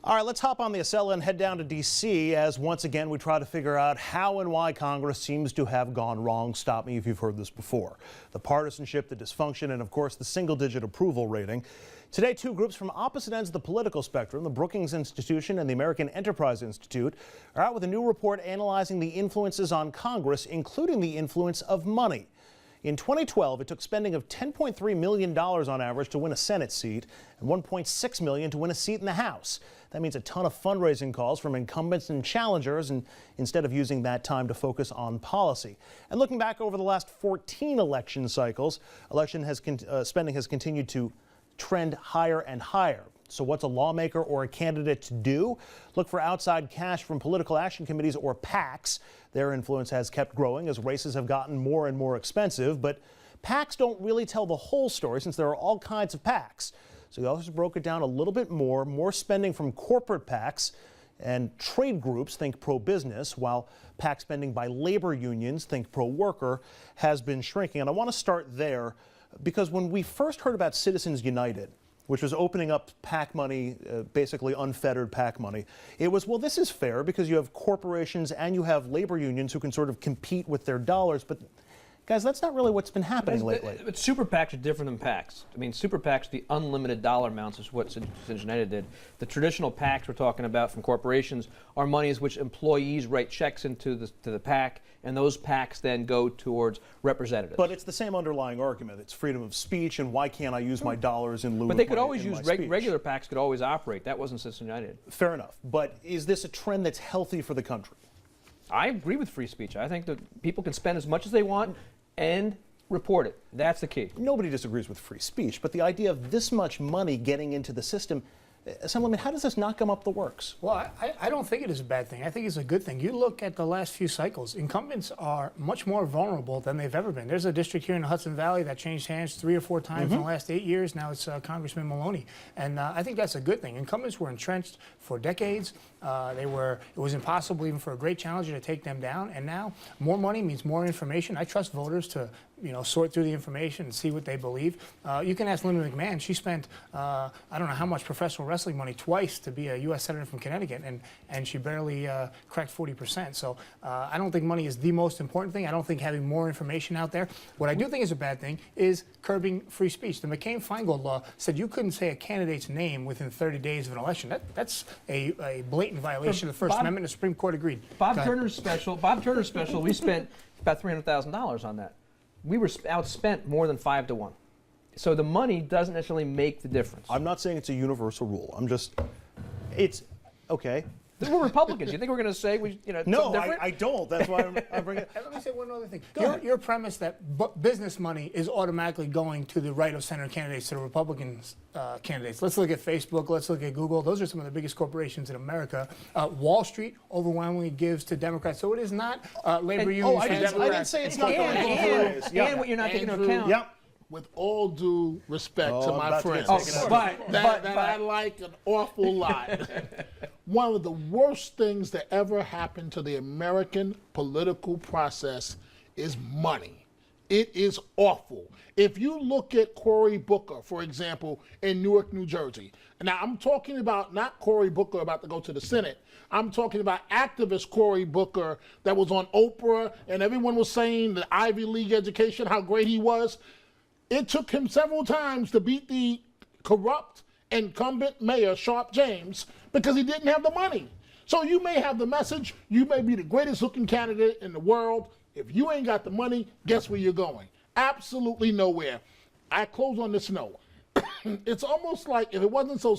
All right, let's hop on the Acela and head down to D.C. as once again we try to figure out how and why Congress seems to have gone wrong. Stop me if you've heard this before. The partisanship, the dysfunction, and of course the single-digit approval rating. Today, two groups from opposite ends of the political spectrum, the Brookings Institution and the American Enterprise Institute, are out with a new report analyzing the influences on Congress, including the influence of money. In 2012, it took spending of $10.3 million on average to win a Senate seat and $1.6 million to win a seat in the House. That means a ton of fundraising calls from incumbents and challengers, and instead of using that time to focus on policy. And looking back over the last 14 election cycles, spending has continued to trend higher and higher. So what's a lawmaker or a candidate to do? Look for outside cash from political action committees or PACs. Their influence has kept growing as races have gotten more and more expensive, but PACs don't really tell the whole story since there are all kinds of PACs. So the authors broke it down a little bit more spending from corporate PACs and trade groups, think pro-business, while PAC spending by labor unions, think pro-worker, has been shrinking. And I want to start there because when we first heard about Citizens United, which was opening up PAC money, basically unfettered PAC money, it was, well, this is fair because you have corporations and you have labor unions who can sort of compete with their dollars. But guys, that's not really what's been happening lately. But super PACs are different than PACs. I mean, super PACs, the unlimited dollar amounts is what Citizens United did. The traditional PACs we're talking about from corporations are monies which employees write checks into the PAC, and those PACs then go towards representatives. But it's the same underlying argument. It's freedom of speech, and why can't I use my dollars in lieu of But my they could always use speech? regular PACs could always operate. That wasn't Citizens United. Fair enough. But is this a trend that's healthy for the country? I agree with free speech. I think that people can spend as much as they want and report it. That's the key. Nobody disagrees with free speech, but the idea of this much money getting into the system, Assemblyman, how does this not come up the works? Well, I don't think it is a bad thing. I think it's a good thing. You look at the last few cycles, incumbents are much more vulnerable than they've ever been. There's a district here in the Hudson Valley that changed hands 3 or 4 times in the last 8 years. Now it's Congressman Maloney. And I think that's a good thing. Incumbents were entrenched for decades. It was impossible even for a great challenger to take them down. And now more money means more information. I trust voters to sort through the information and see what they believe. You can ask Linda McMahon. She spent, I don't know how much professional wrestling money twice to be a U.S. Senator from Connecticut, and she barely cracked 40%. So I don't think money is the most important thing. I don't think having more information out there. What I do think is a bad thing is curbing free speech. The McCain-Feingold law said you couldn't say a candidate's name within 30 days of an election. That's a blatant violation of the First Amendment. The Supreme Court agreed. Bob Turner's special, we spent about $300,000 on that. We were outspent more than 5 to 1. So the money doesn't necessarily make the difference. I'm not saying it's a universal rule. It's okay. We're Republicans. You think we're going to say no, I don't. That's why I'm bringing it. Let me say one other thing. Your premise that business money is automatically going to the right of center candidates, to the Republican candidates. Let's look at Facebook. Let's look at Google. Those are some of the biggest corporations in America. Wall Street overwhelmingly gives to Democrats. So it is not labor unions. I didn't say it's not going to both ways. And what you're not taking into account. Yep. With all due respect to my friends, but I like an awful lot. One of the worst things that ever happened to the American political process is money. It is awful. If you look at Cory Booker, for example, in Newark, New Jersey, now I'm talking about not Cory Booker about to go to the Senate. I'm talking about activist Cory Booker that was on Oprah and everyone was saying the Ivy League education, how great he was. It took him several times to beat the corrupt incumbent mayor, Sharp James, because he didn't have the money. So you may have the message, you may be the greatest looking candidate in the world. If you ain't got the money, guess where you're going? Absolutely nowhere. I close on this note. It's almost like if it wasn't so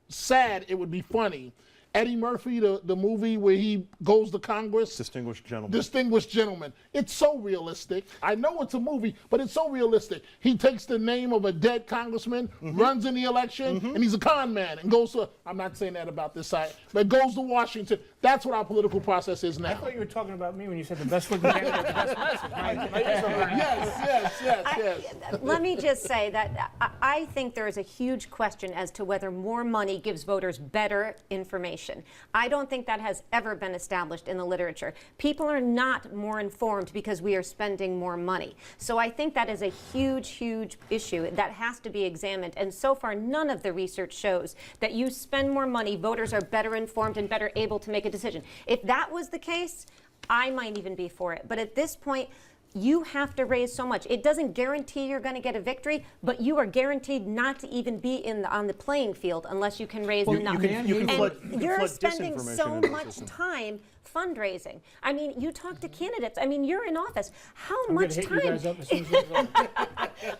sad, it would be funny. Eddie Murphy, the movie where he goes to Congress. Distinguished Gentleman. Distinguished Gentleman. It's so realistic. I know it's a movie, but it's so realistic. He takes the name of a dead congressman, runs in the election, and he's a con man and goes to, I'm not saying that about this side, but goes to Washington. That's what our political process is now. I thought you were talking about me when you said the best looking candidate, the best message. Yes. Let me just say that I think there is a huge question as to whether more money gives voters better information. information. I don't think that has ever been established in the literature. People are not more informed because we are spending more money. So I think that is a huge, huge issue that has to be examined. And so far, none of the research shows that you spend more money, voters are better informed and better able to make a decision. If that was the case, I might even be for it. But at this point, you have to raise so much. It doesn't guarantee you're going to get a victory, but you are guaranteed not to even be on the playing field unless you can raise enough. You're spending so much time fundraising. I mean, you talk to candidates. I mean, you're in office. How much time? You guys up as soon as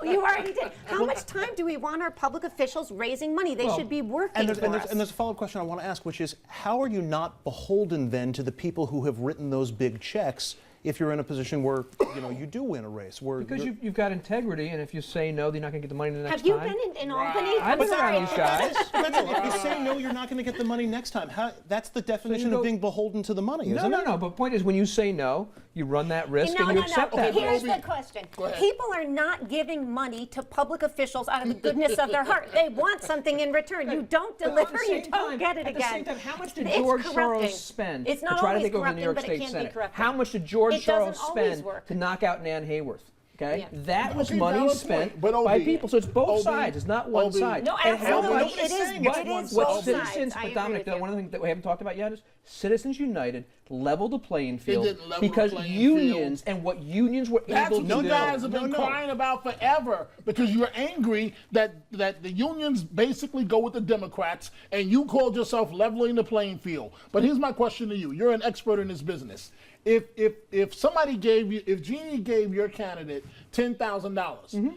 you already did. How much time do we want our public officials raising money? They should be working for us. And there's a follow-up question I want to ask, which is, how are you not beholden then to the people who have written those big checks if you're in a position where, you know, you do win a race? Because you've got integrity, and if you say no, then you're not going to get the money the next time. Have you been in Albany? I've been around these guys. If you say no, you're not going to get the money next time. That's the definition of being beholden to the money, isn't it? No. But the point is, when you say no, you run that risk and you accept that. Here's the question. People are not giving money to public officials out of the goodness of their heart. They want something in return. You don't deliver, you don't get it again. At the same time, how much did George Soros spend to try to take over the New York State Senate? How much did George Soros spend to knock out Nan Hayworth? Okay, that was money spent by people. So it's both sides. It's not one side. No, absolutely. It is both sides. But Dominic, one of the things that we haven't talked about yet is Citizens United leveled the playing field because unions and what unions were able to do. That's what you guys have been crying about forever, because you're angry that the unions basically go with the Democrats, and you called yourself leveling the playing field. But here's my question to you. You're an expert in this business. If somebody if Jeannie gave your candidate $10,000,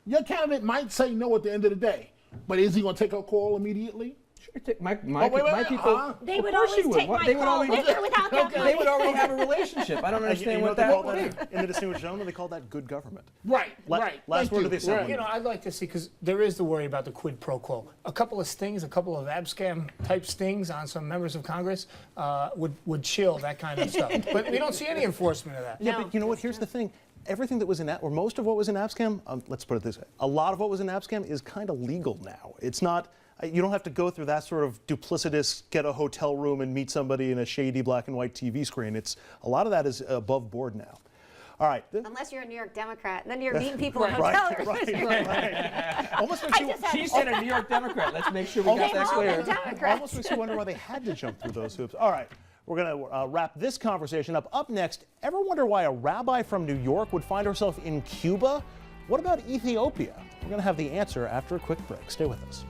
your candidate might say no at the end of the day, but is he going to take her call immediately? My people. They would always take my call with or without that money. They would already have a relationship. I don't understand what that would be. In the distinguished gentleman, they call that good government. Right. Last word of the assembly. You know, I'd like to see, because there is the worry about the quid pro quo. A couple of stings, a couple of abscam type stings on some members of Congress would chill that kind of stuff. But we don't see any enforcement of that. Yeah, but you know what? Here's the thing. Everything that was in or most of what was in Abscam, let's put it this way, a lot of what was in Abscam is kind of legal now. It's not. You don't have to go through that sort of duplicitous, get a hotel room and meet somebody in a shady black and white TV screen. A lot of that is above board now. All right. Unless you're a New York Democrat, then you're meeting people in hotel rooms. Right. Almost makes she said a New York Democrat. Let's make sure we got that clear. Almost makes you wonder why they had to jump through those hoops. All right. We're going to wrap this conversation up. Up next, ever wonder why a rabbi from New York would find herself in Cuba? What about Ethiopia? We're going to have the answer after a quick break. Stay with us.